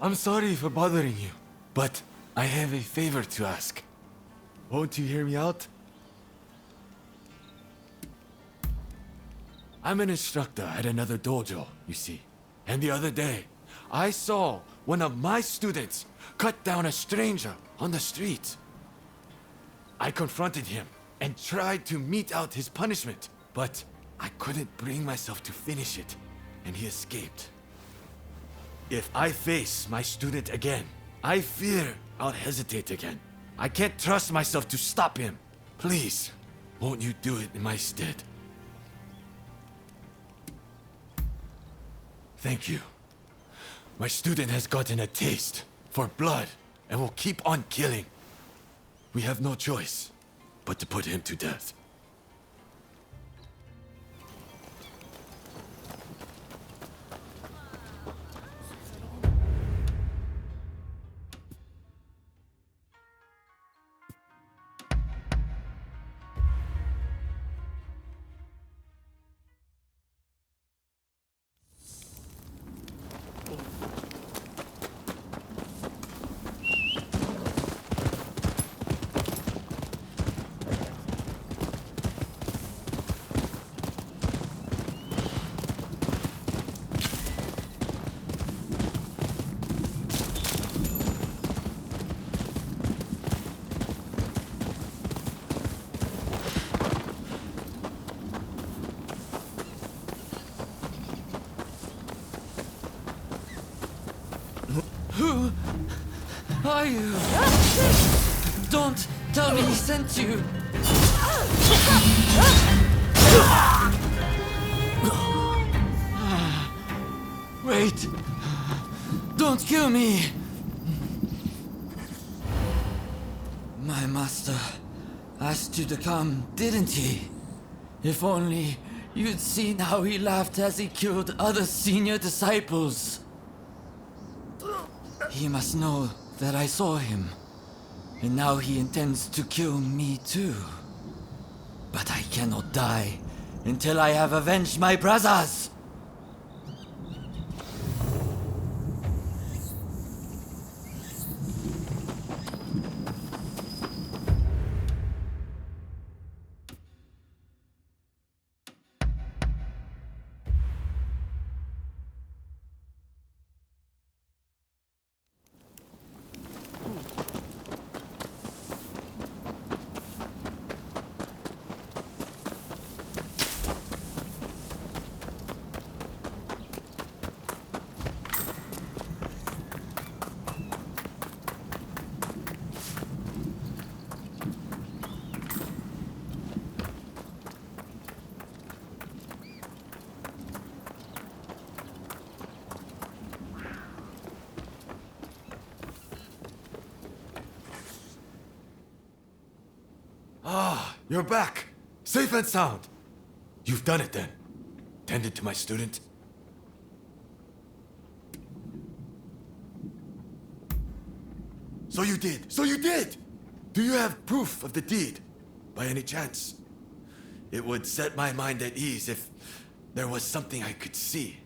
I'm sorry for bothering you, but I have a favor to ask. Won't you hear me out? I'm an instructor at another dojo, you see. And the other day, I saw one of my students cut down a stranger on the street. I confronted him and tried to mete out his punishment, but I couldn't bring myself to finish it, and he escaped. If I face my student again, I fear I'll hesitate again. I can't trust myself to stop him. Please, won't you do it in my stead? Thank you. My student has gotten a taste for blood and will keep on killing. We have no choice but to put him to death. Who are you? Don't tell me he sent you. Wait. Don't kill me. My master asked you to come, didn't he? If only you'd seen how he laughed as he killed other senior disciples. He must know that I saw him, and now he intends to kill me too. But I cannot die until I have avenged my brothers! Ah, you're back. Safe and sound. You've done it then. Tended to my student. So you did. So you did! Do you have proof of the deed, by any chance? It would set my mind at ease if there was something I could see.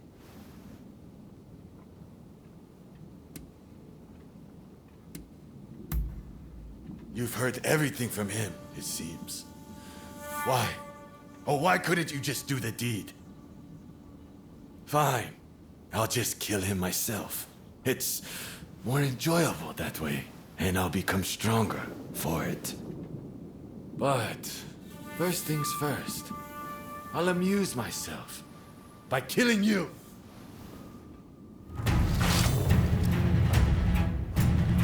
You've heard everything from him, it seems. Why? Oh, why couldn't you just do the deed? Fine. I'll just kill him myself. It's more enjoyable that way, and I'll become stronger for it. But first things first, I'll amuse myself by killing you.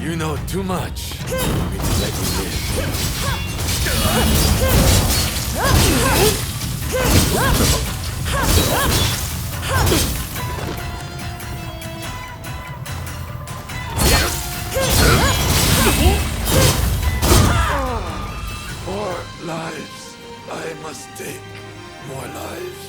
You know too much for me to let you live. More lives. I must take more lives.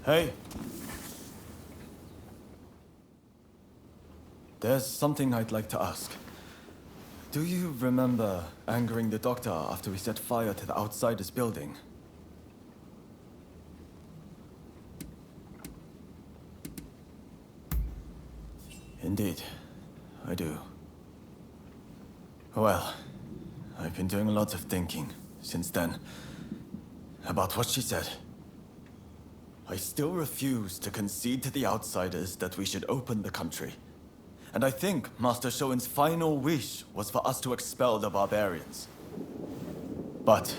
Hey. There's something I'd like to ask. Do you remember angering the doctor after we set fire to the Outsiders building? Indeed, I do. Well, I've been doing a lot of thinking since then about what she said. I still refuse to concede to the Outsiders that we should open the country. And I think Master Shoin's final wish was for us to expel the barbarians. But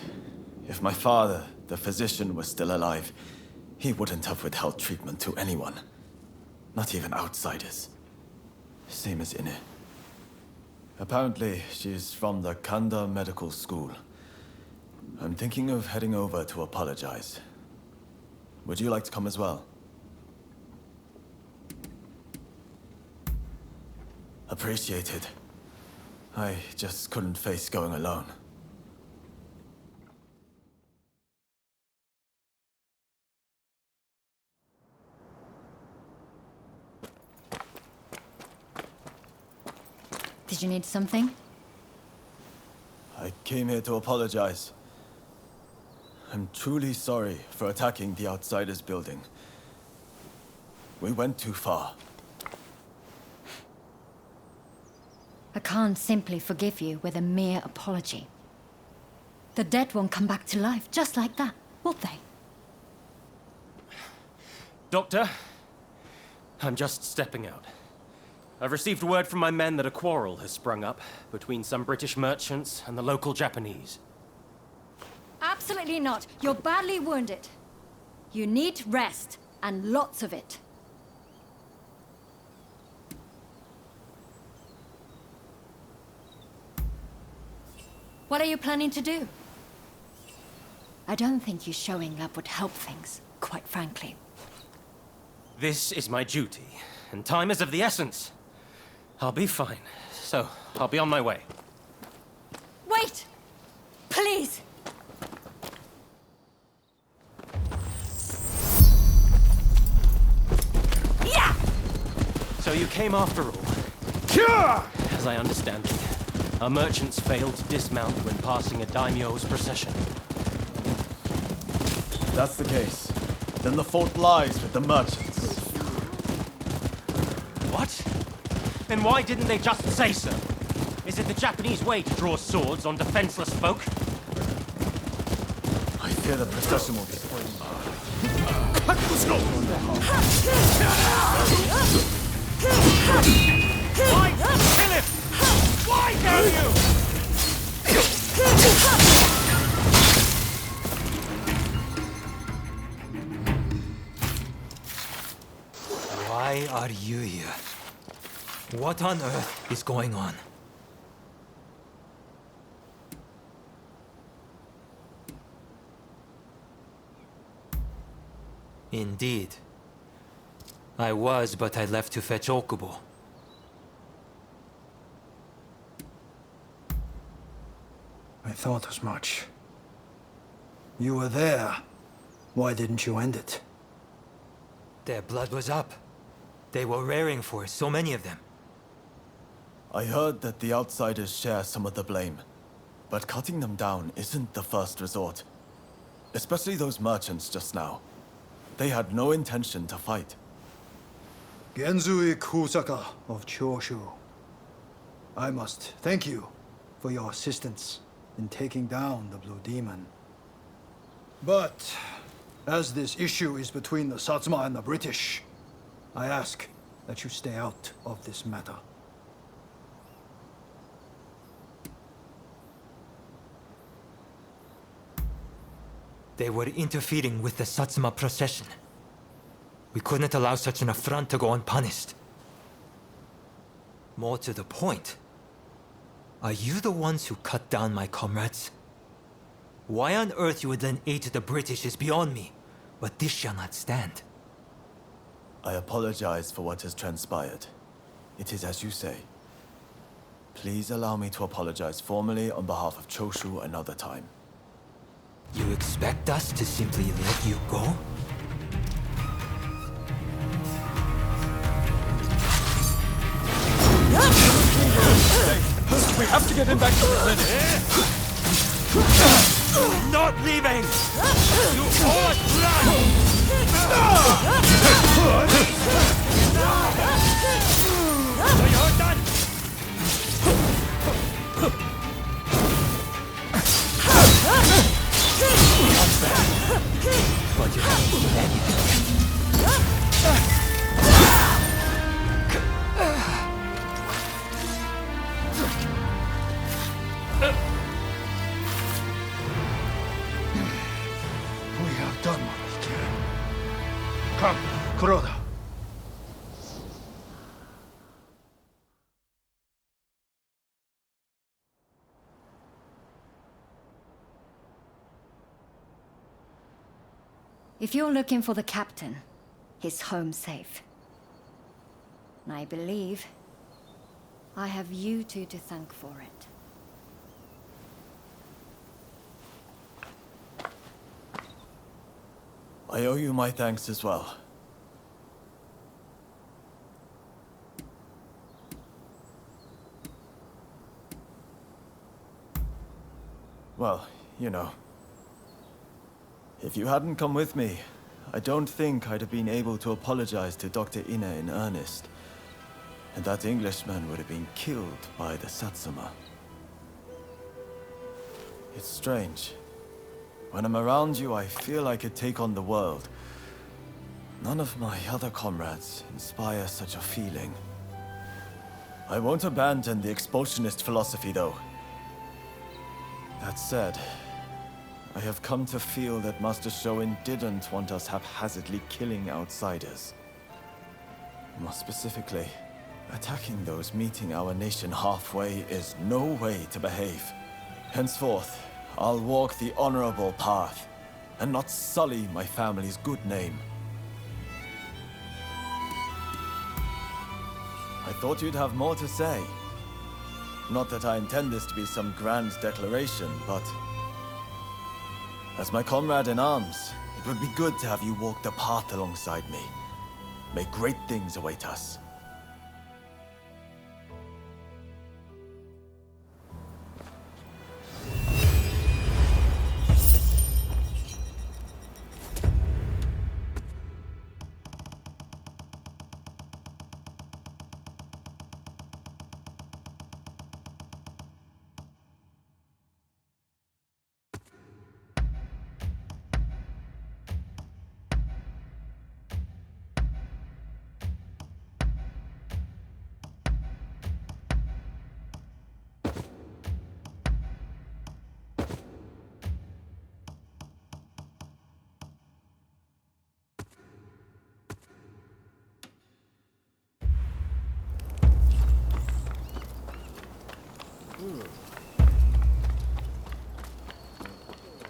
if my father, the physician, was still alive, he wouldn't have withheld treatment to anyone. Not even outsiders. Same as Inne. Apparently, she's from the Kanda Medical School. I'm thinking of heading over to apologize. Would you like to come as well? Appreciated. I just couldn't face going alone. Did you need something? I came here to apologize. I'm truly sorry for attacking the Outsiders building. We went too far. I can't simply forgive you with a mere apology. The dead won't come back to life just like that, will they? Doctor, I'm just stepping out. I've received word from my men that a quarrel has sprung up between some British merchants and the local Japanese. Absolutely not. You're badly wounded. You need rest, and lots of it. What are you planning to do? I don't think you showing up would help things, quite frankly. This is my duty, and time is of the essence. I'll be fine, so I'll be on my way. Wait! Please! Yeah! So you came after all. As I understand it, our merchants failed to dismount when passing a daimyo's procession. If that's the case, then the fault lies with the merchants. What? Then why didn't they just say so? Is it the Japanese way to draw swords on defenseless folk? I fear the procession will be spoiled. Why kill him? Why dare you? Why are you here? What on earth is going on? Indeed. I was, but I left to fetch Okubo. I thought as much. You were there. Why didn't you end it? Their blood was up. They were raring for it, so many of them. I heard that the Outsiders share some of the blame, but cutting them down isn't the first resort. Especially those merchants just now. They had no intention to fight. Genzui Kusaka of Choshu. I must thank you for your assistance in taking down the Blue Demon. But, as this issue is between the Satsuma and the British, I ask that you stay out of this matter. They were interfering with the Satsuma procession. We couldn't allow such an affront to go unpunished. More to the point, are you the ones who cut down my comrades? Why on earth you would then aid the British is beyond me, but this shall not stand. I apologize for what has transpired. It is as you say. Please allow me to apologize formally on behalf of Choshu another time. You expect us to simply let you go? We have to get him back to the clinic. Not leaving! You owe us blood! So you're done? But you haven't anything. We have done what we can. Come, Kuroda. If you're looking for the captain, he's home safe. And I believe I have you two to thank for it. I owe you my thanks as well. Well, you know. If you hadn't come with me, I don't think I'd have been able to apologize to Dr. Ine in earnest. And that Englishman would have been killed by the Satsuma. It's strange. When I'm around you, I feel I could take on the world. None of my other comrades inspire such a feeling. I won't abandon the expulsionist philosophy, though. That said, I have come to feel that Master Shoin didn't want us haphazardly killing outsiders. More specifically, attacking those meeting our nation halfway is no way to behave. Henceforth, I'll walk the honorable path, and not sully my family's good name. I thought you'd have more to say. Not that I intend this to be some grand declaration, but... as my comrade in arms, it would be good to have you walk the path alongside me. May great things await us.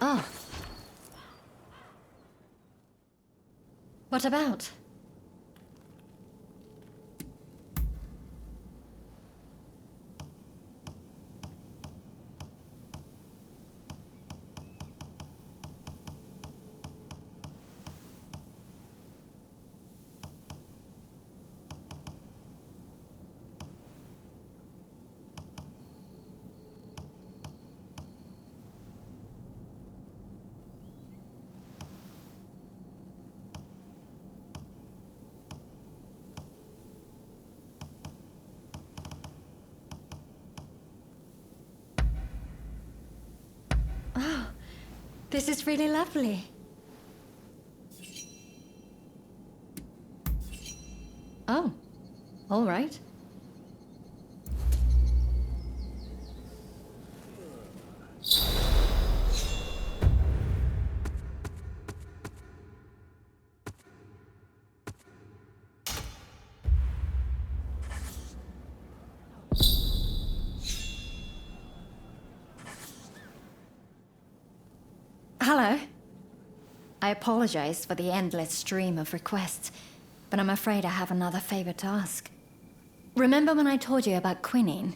Oh. What about? Oh, this is really lovely. Oh, all right. Hello. I apologize for the endless stream of requests, but I'm afraid I have another favor to ask. Remember when I told you about quinine?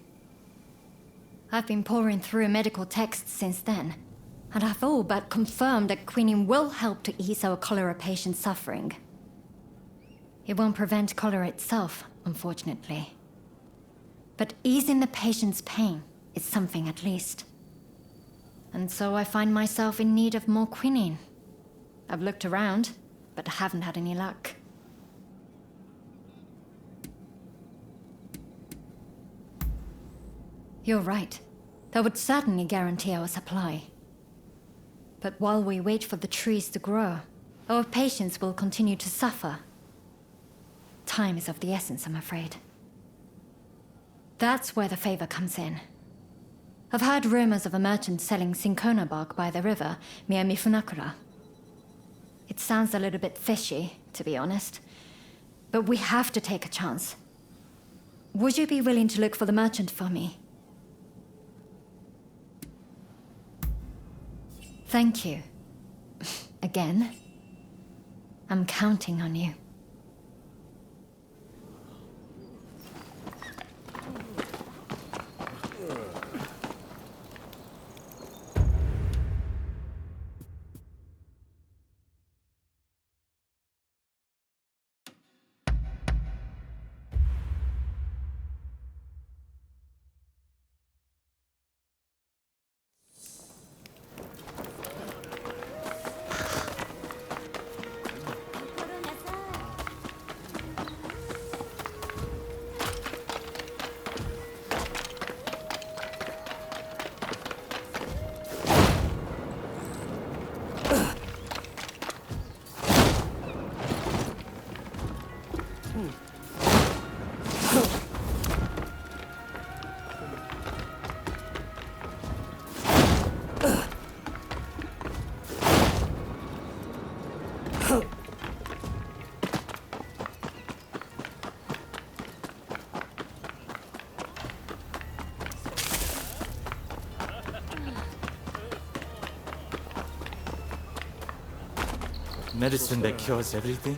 I've been poring through medical texts since then, and I've all but confirmed that quinine will help to ease our cholera patient's suffering. It won't prevent cholera itself, unfortunately. But easing the patient's pain It's something at least. And so I find myself in need of more quinine. I've looked around, but haven't had any luck. You're right. That would certainly guarantee our supply. But while we wait for the trees to grow, our patients will continue to suffer. Time is of the essence, I'm afraid. That's where the favor comes in. I've heard rumors of a merchant selling cinchona bark by the river near Mifunakura. It sounds a little bit fishy, to be honest. But we have to take a chance. Would you be willing to look for the merchant for me? Thank you. Again. I'm counting on you. Medicine that cures everything?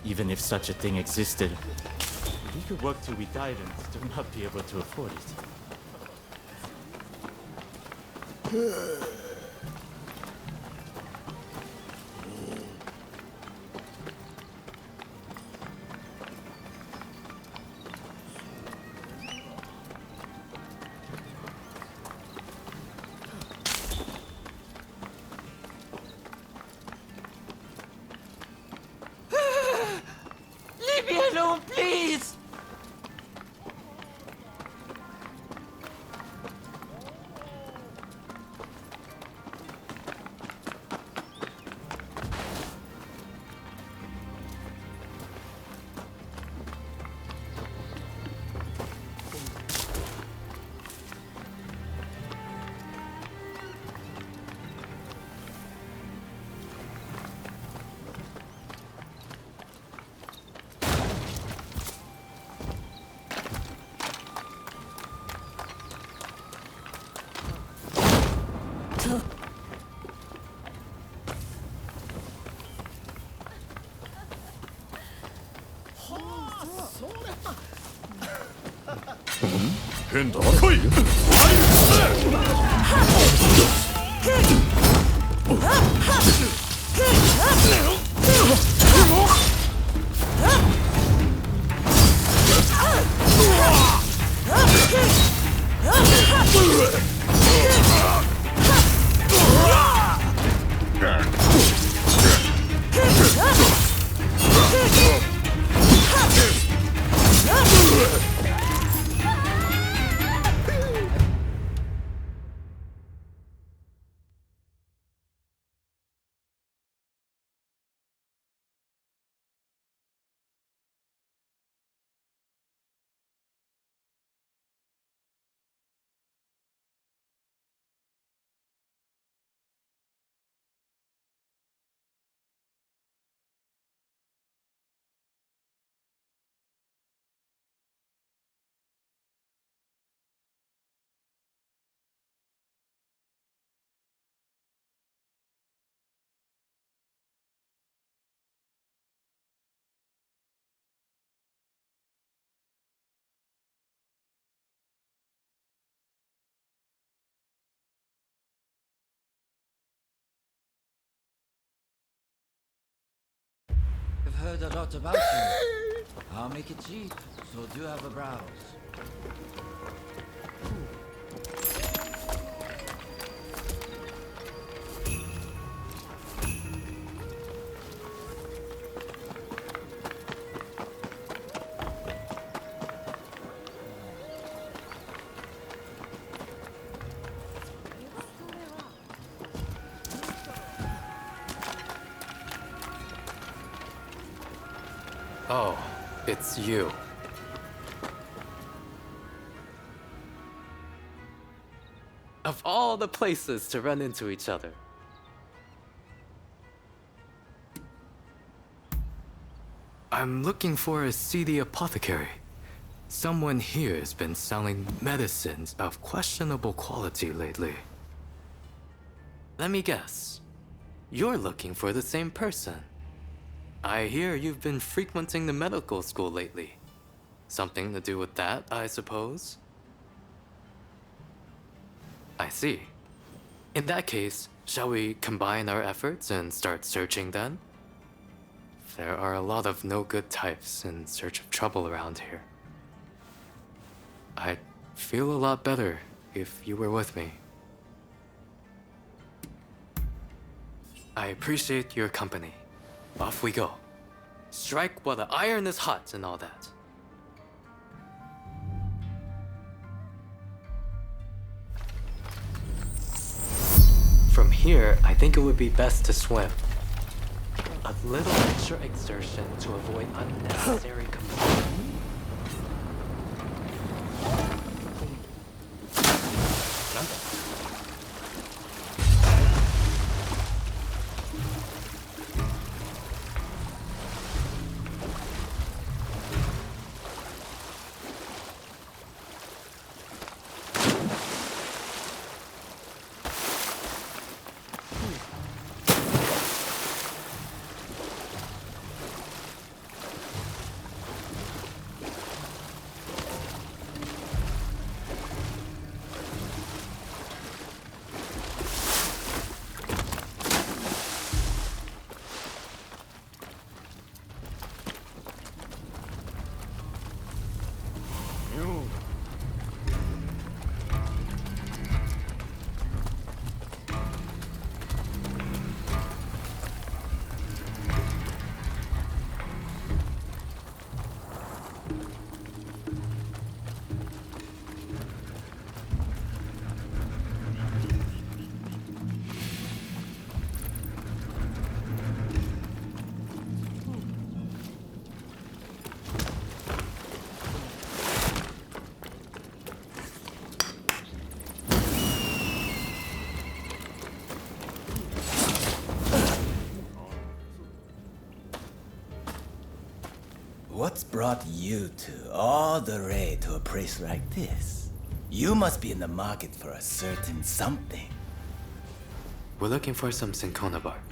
Even if such a thing existed, we could work till we died and still not be able to afford it. Leave me alone, please! I've heard a lot about you. I'll make it cheap, so do have a browse. Oh, it's you. Of all the places to run into each other. I'm looking for a seedy apothecary. Someone here has been selling medicines of questionable quality lately. Let me guess. You're looking for the same person. I hear you've been frequenting the medical school lately. Something to do with that, I suppose? I see. In that case, shall we combine our efforts and start searching then? There are a lot of no-good types in search of trouble around here. I'd feel a lot better if you were with me. I appreciate your company. Off we go. Strike while the iron is hot and all that. From here, I think it would be best to swim. A little extra exertion to avoid unnecessary commotion. What's brought you to all the way to a place like this? You must be in the market for a certain something. We're looking for some cinchona bark.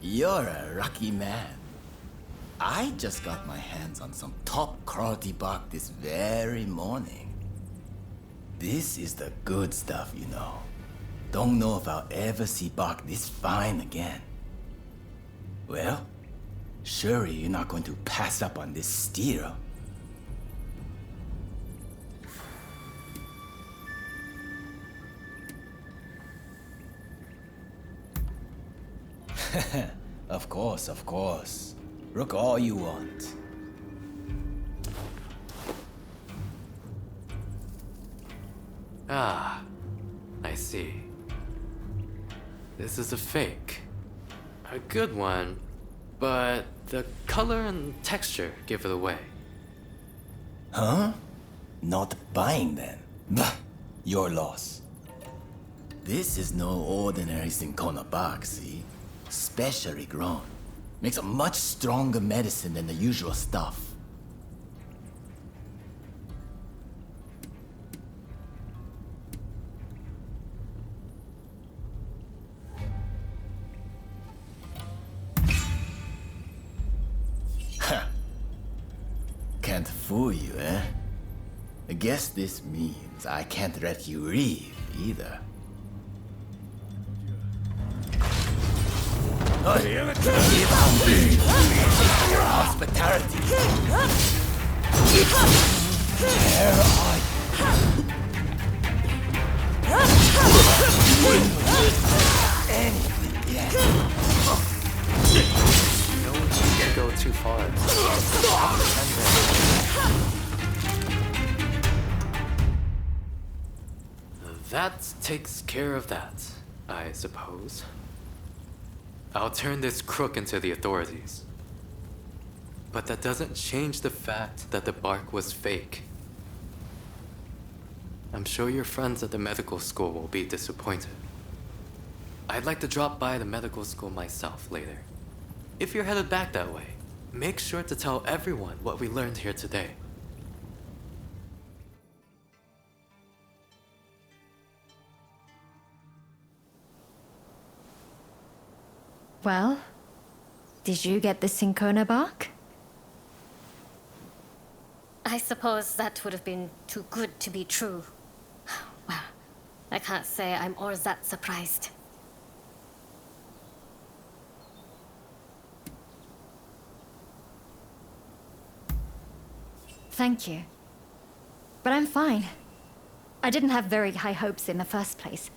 You're a lucky man. I just got my hands on some top quality bark this very morning. This is the good stuff, you know. Don't know if I'll ever see bark this fine again. Well, surely you're not going to pass up on this steal. Of course, of course. Look all you want. Ah, I see. This is a fake. A good one, but the color and texture give it away. Huh? Not buying then? Bah, your loss. This is no ordinary cinchona bark, see? Specially grown. Makes a much stronger medicine than the usual stuff. Can't fool you, eh? I guess this means I can't let you leave either. Give me your hospitality. No one can go too far. That takes care of that, I suppose. I'll turn this crook into the authorities. But that doesn't change the fact that the bark was fake. I'm sure your friends at the medical school will be disappointed. I'd like to drop by the medical school myself later. If you're headed back that way, make sure to tell everyone what we learned here today. Well, did you get the cinchona bark? I suppose that would have been too good to be true. Well, I can't say I'm all that surprised. Thank you. But I'm fine. I didn't have very high hopes in the first place.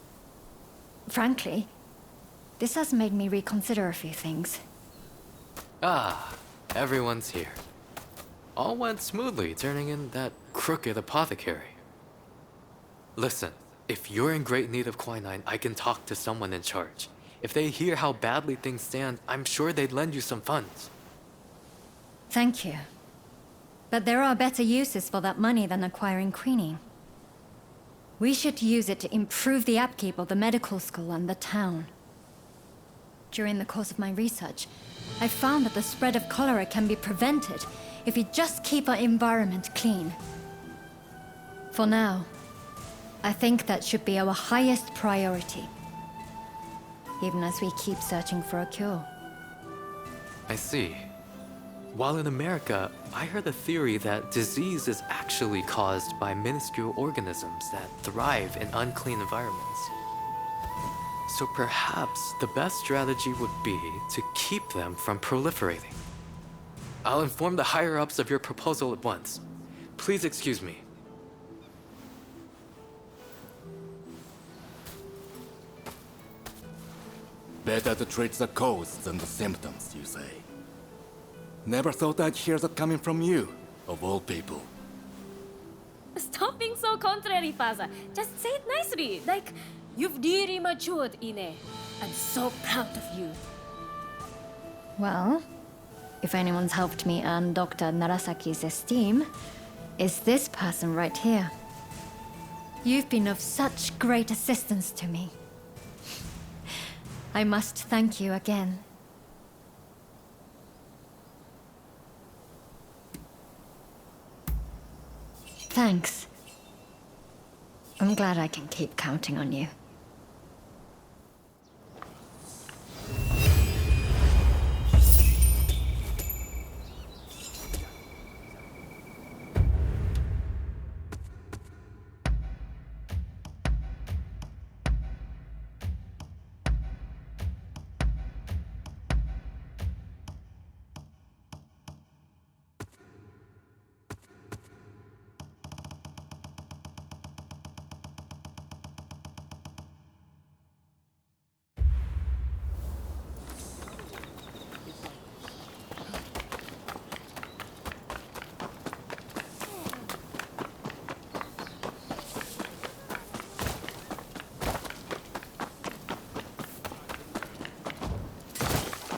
Frankly, this has made me reconsider a few things. Ah, everyone's here. All went smoothly turning in that crooked apothecary. Listen, if you're in great need of quinine, I can talk to someone in charge. If they hear how badly things stand, I'm sure they'd lend you some funds. Thank you. But there are better uses for that money than acquiring quinine. We should use it to improve the upkeep of the medical school and the town. During the course of my research, I found that the spread of cholera can be prevented if we just keep our environment clean. For now, I think that should be our highest priority, even as we keep searching for a cure. I see. While in America, I heard a theory that disease is actually caused by minuscule organisms that thrive in unclean environments. So perhaps the best strategy would be to keep them from proliferating. I'll inform the higher-ups of your proposal at once. Please excuse me. Better to treat the cause than the symptoms, you say. Never thought I'd hear that coming from you, of all people. Stop being so contrary, Faza. Just say it nicely. Like, you've really matured, Ine. I'm so proud of you. Well, if anyone's helped me earn Dr. Narasaki's esteem, it's this person right here. You've been of such great assistance to me. I must thank you again. Thanks. I'm glad I can keep counting on you.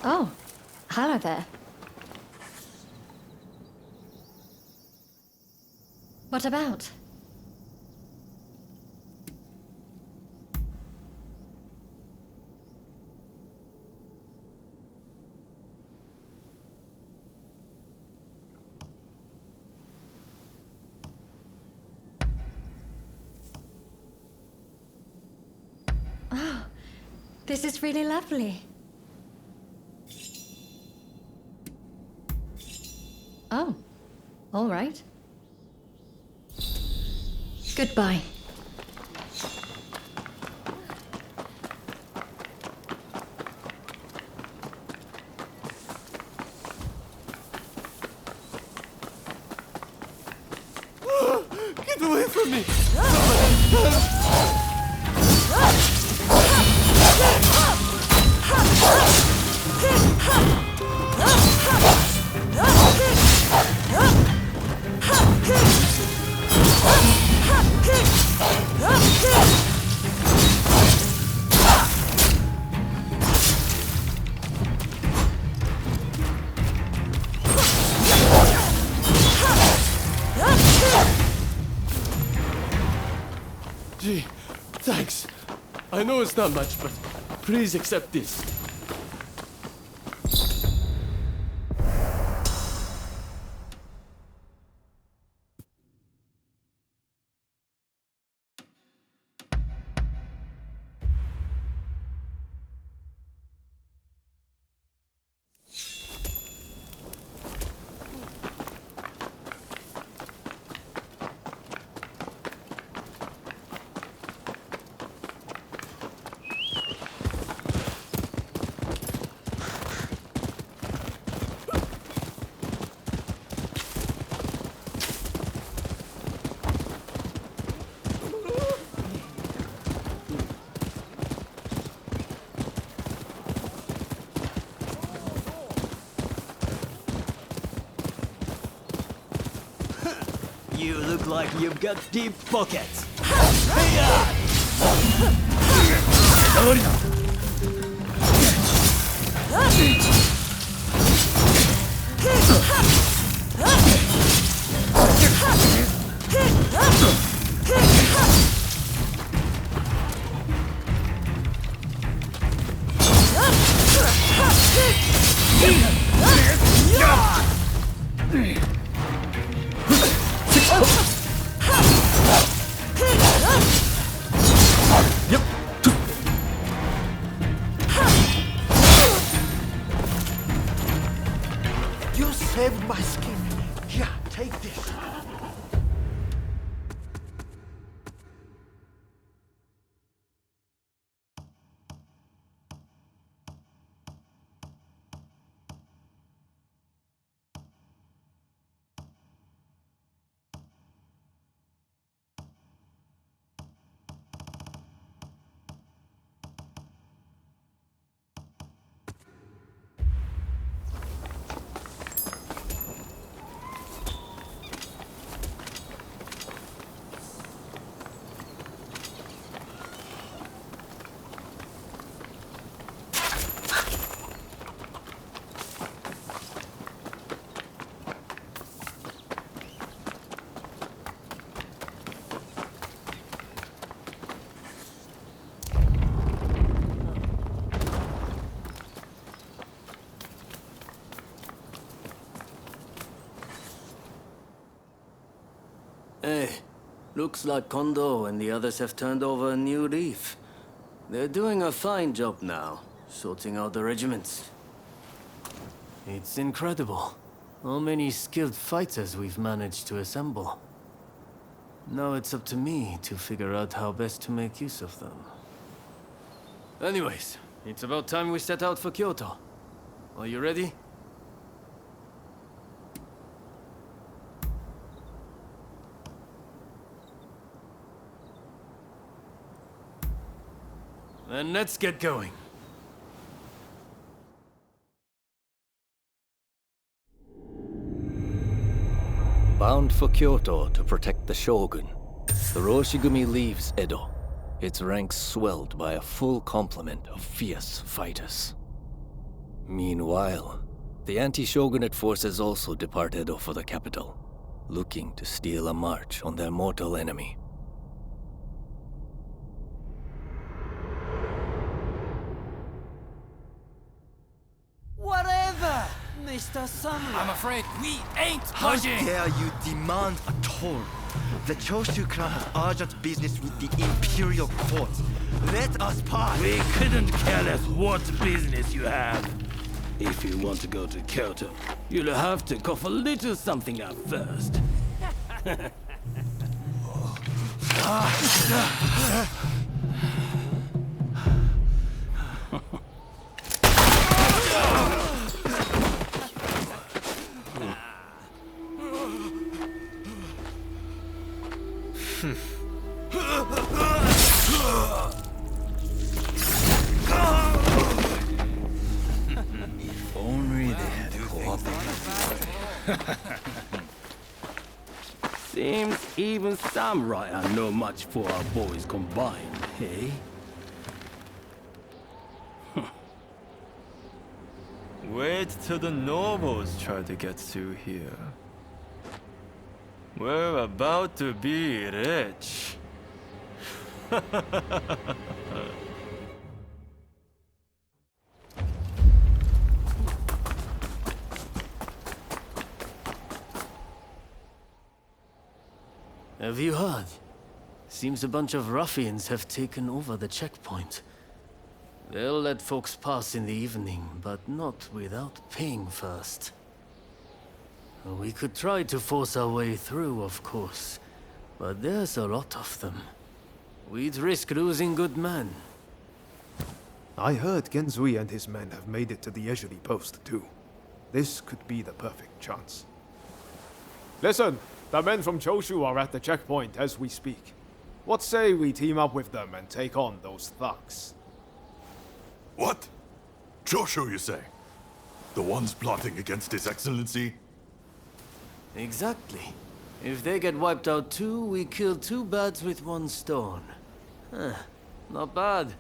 Oh, hello there. What about? Oh, this is really lovely. Oh, all right. Goodbye. from me! Gee, thanks. I know it's not much, but please accept this. You look like you've got deep pockets. You saved my skin. Here, take this. Hey, looks like Kondo and the others have turned over a new leaf. They're doing a fine job now, sorting out the regiments. It's incredible how many skilled fighters we've managed to assemble. Now it's up to me to figure out how best to make use of them. Anyways, it's about time we set out for Kyoto. Are you ready? Then let's get going. Bound for Kyoto to protect the Shogun, the Roshigumi leaves Edo, its ranks swelled by a full complement of fierce fighters. Meanwhile, the anti-shogunate forces also depart Edo for the capital, looking to steal a march on their mortal enemy. Whatever, Mr. Samurai. I'm afraid we ain't How budging! dare you demand a toll? The Choshu clan has urgent business with the Imperial Court. Let us pass! We couldn't care less what business you have. If you want to go to Kyoto, you'll have to cough a little something up first. If only they had cooperated. Seems even samurai are no match for our boys combined, hey? Wait till the nobles try to get through here. We're about to be rich. Have you heard? Seems a bunch of ruffians have taken over the checkpoint. They'll let folks pass in the evening, but not without paying first. We could try to force our way through, of course, but there's a lot of them. We'd risk losing good men. I heard Genzui and his men have made it to the Ejiri post, too. This could be the perfect chance. Listen, the men from Choshu are at the checkpoint as we speak. What say we team up with them and take on those thugs? What? Choshu, you say? The ones plotting against His Excellency? Exactly. If they get wiped out too, we kill two birds with one stone. Huh, not bad.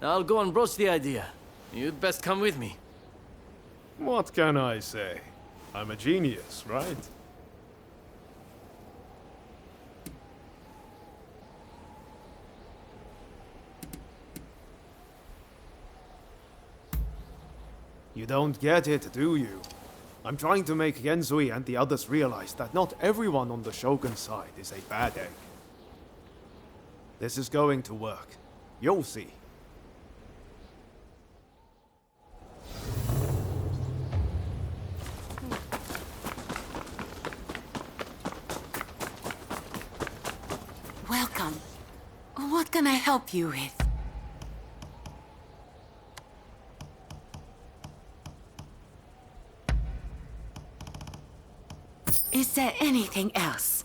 I'll go and broach the idea. You'd best come with me. What can I say? I'm a genius, right? You don't get it, do you? I'm trying to make Genzui and the others realize that not everyone on the Shogun's side is a bad egg. This is going to work. You'll see. Welcome. What can I help you with? Is there anything else?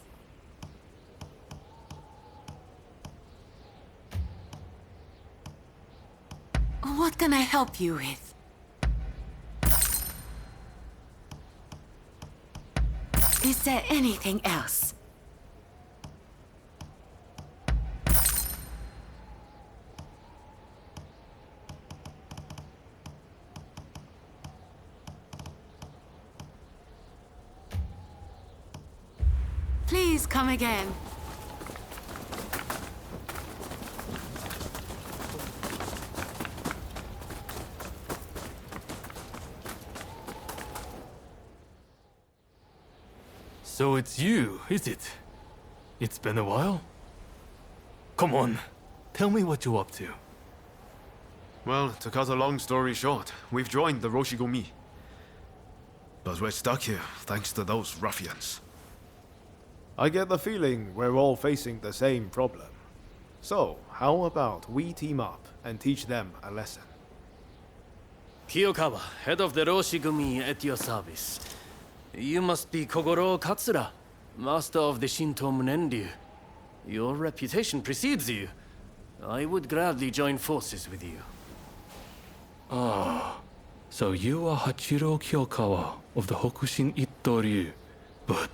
What can I help you with? Is there anything else? Please come again. So it's you, is it? It's been a while? Come on, tell me what you're up to. Well, to cut a long story short, we've joined the Roshigumi. But we're stuck here, thanks to those ruffians. I get the feeling we're all facing the same problem. So, how about we team up and teach them a lesson? Kiyokawa, head of the Roshigumi, at your service. You must be Kogoro Katsura, master of the Shinto Munenryu. Your reputation precedes you. I would gladly join forces with you. Ah, so you are Hachiro Kiyokawa of the Hokushin Itto Ryu. But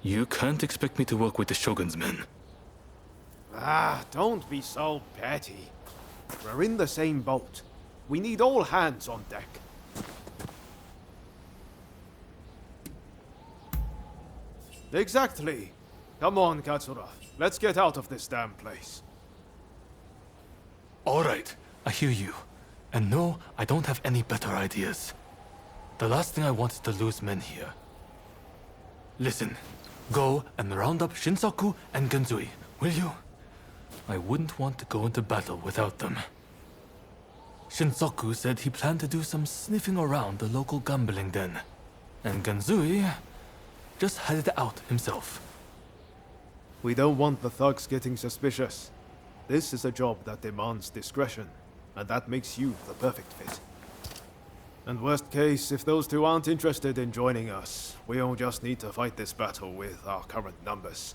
you can't expect me to work with the Shogun's men. Ah, don't be so petty. We're in the same boat. We need all hands on deck. Exactly. Come on, Katsura. Let's get out of this damn place. All right, I hear you. And no, I don't have any better ideas. The last thing I want is to lose men here. Listen, go and round up Shinsaku and Genzui, will you? I wouldn't want to go into battle without them. Shinsaku said he planned to do some sniffing around the local gambling den. And Genzui just headed out himself. We don't want the thugs getting suspicious. This is a job that demands discretion, and that makes you the perfect fit. And worst case, if those two aren't interested in joining us, we'll just need to fight this battle with our current numbers.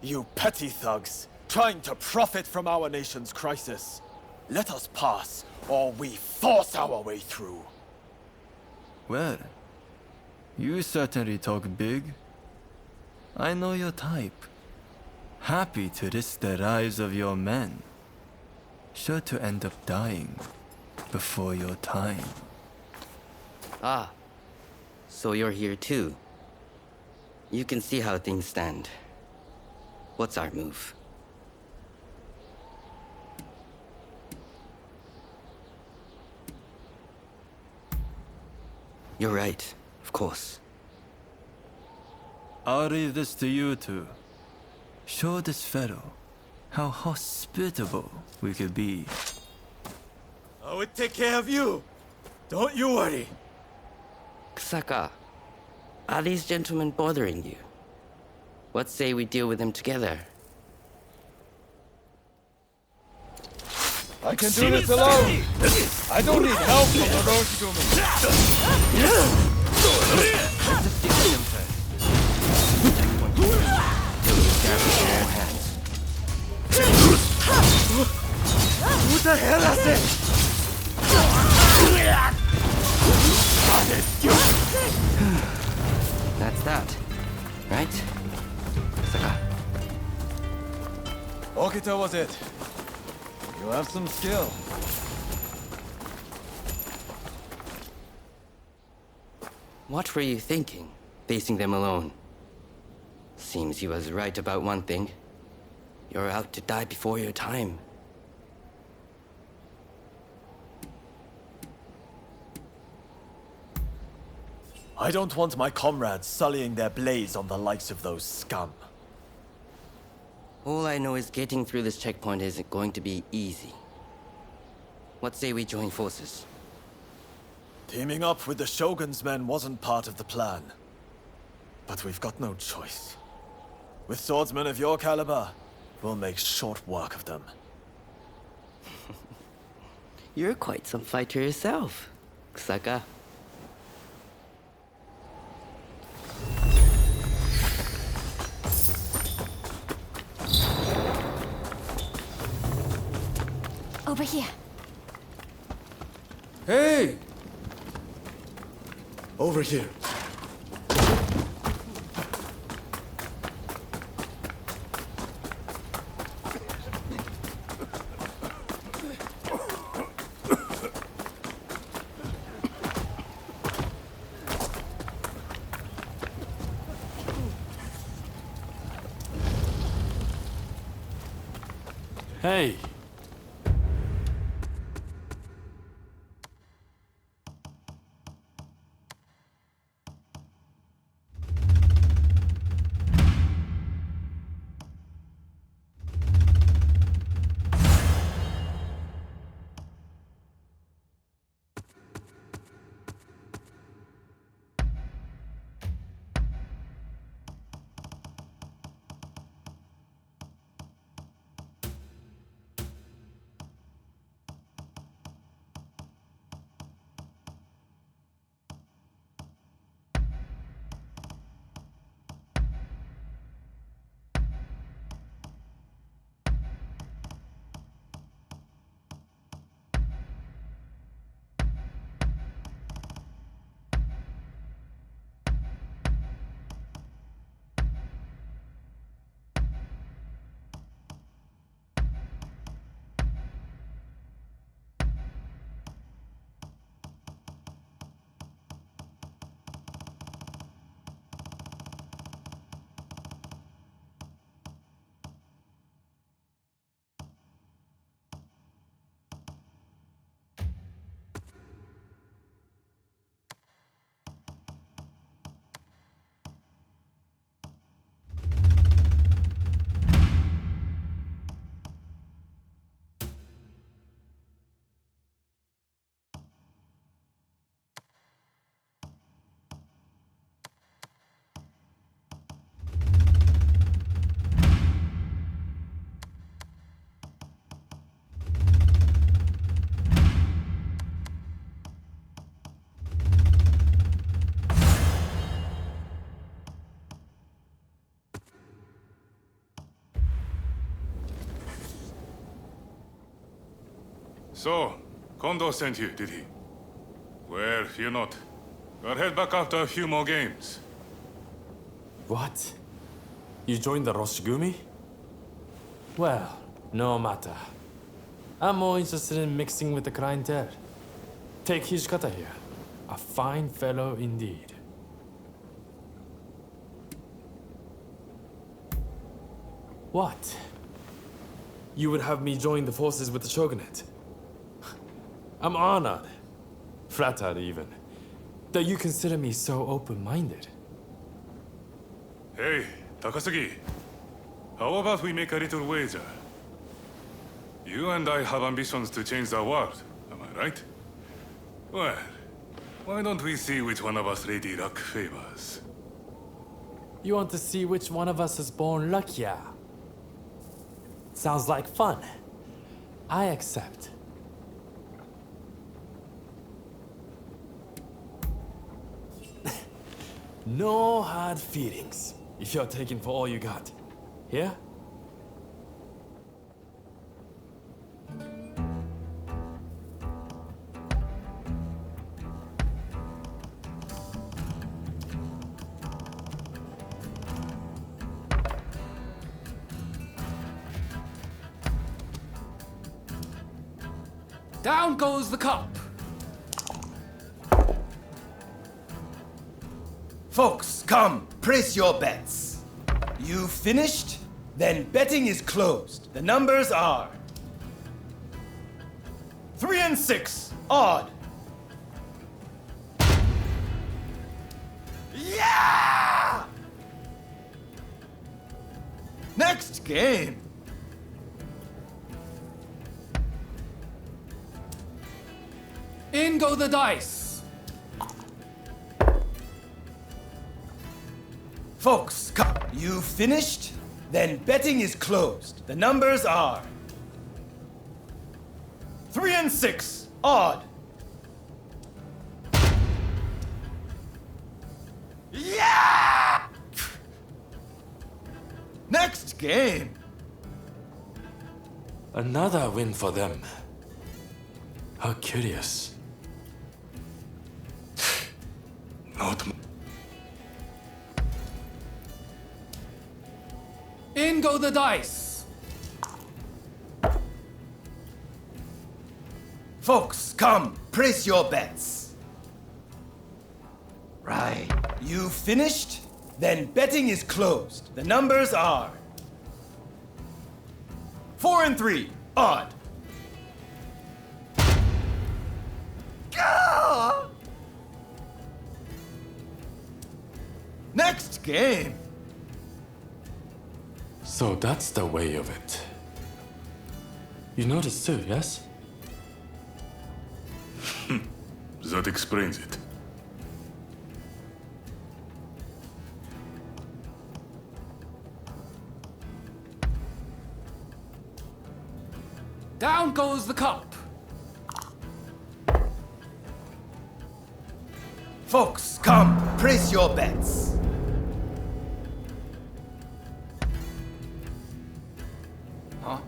You petty thugs, trying to profit from our nation's crisis. Let us pass, or we force our way through. Well, you certainly talk big. I know your type. Happy to risk the lives of your men. Sure to end up dying before your time. Ah, so you're here too. You can see how things stand. What's our move? You're right, of course. I'll leave this to you two. Show this fellow how hospitable we could be. I will take care of you. Don't you worry. Kusaka, are these gentlemen bothering you? What say we deal with them together? I can do this alone! I don't need help from the Roshigumi! Let's defeat them first. Next one. Grab with your own hands. What the hell is it? That's that, right? Kusaka. Okita was it. You have some skill. What were you thinking, facing them alone? Seems he was right about one thing. You're out to die before your time. I don't want my comrades sullying their blaze on the likes of those scum. All I know is getting through this checkpoint isn't going to be easy. What say we join forces? Teaming up with the Shogun's men wasn't part of the plan. But we've got no choice. With swordsmen of your caliber, we'll make short work of them. You're quite some fighter yourself, Kusaka. Over here. Hey! Over here. Hey! So, Kondo sent you, did he? Well, fear not. I'll head back after a few more games. What? You joined the Roshigumi? Well, no matter. I'm more interested in mixing with the clientele. Take Hijikata here. A fine fellow indeed. What? You would have me join the forces with the shogunate? I'm honored, flattered even, that you consider me so open-minded. Hey, Takasugi. How about we make a little wager? You and I have ambitions to change the world, am I right? Well, why don't we see which one of us Lady Luck favors? You want to see which one of us is born luckier? Sounds like fun. I accept. No hard feelings, if you're taking for all you got. Yeah? Down goes the cup. Folks, come, place your bets. You finished? Then betting is closed. The numbers are 3 and 6, odd. Yeah! Next game. In go the dice. Folks, come. You finished? Then betting is closed. The numbers are 3 and 6, odd. Yeah! Next game. Another win for them. How curious. Not. In go the dice. Folks, come, place your bets. Right. You finished? Then betting is closed. The numbers are 4 and 3, odd. Gah! Next game. So that's the way of it. You noticed too, yes? That explains it. Down goes the cup. Folks, come, place your bets. Huh?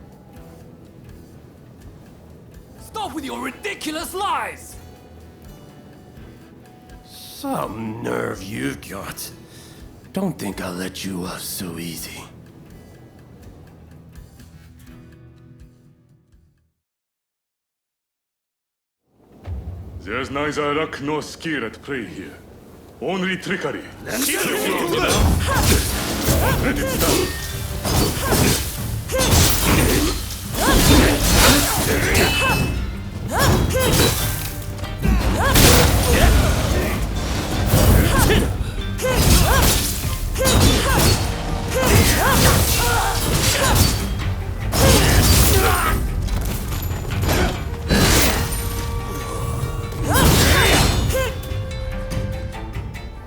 Stop with your ridiculous lies! Some nerve you've got. Don't think I'll let you off so easy. There's neither luck nor skill at play here. Only trickery. Let it down.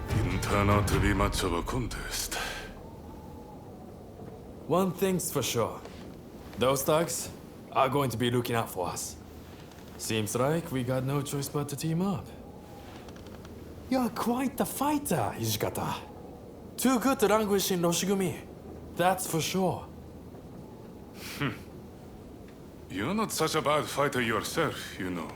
Didn't turn out to be much of a contest. One thing's for sure. Those thugs are going to be looking out for us. Seems like we got no choice but to team up. You're quite the fighter, Hijikata. Too good to languish in Roshigumi. That's for sure. You're not such a bad fighter yourself, you know.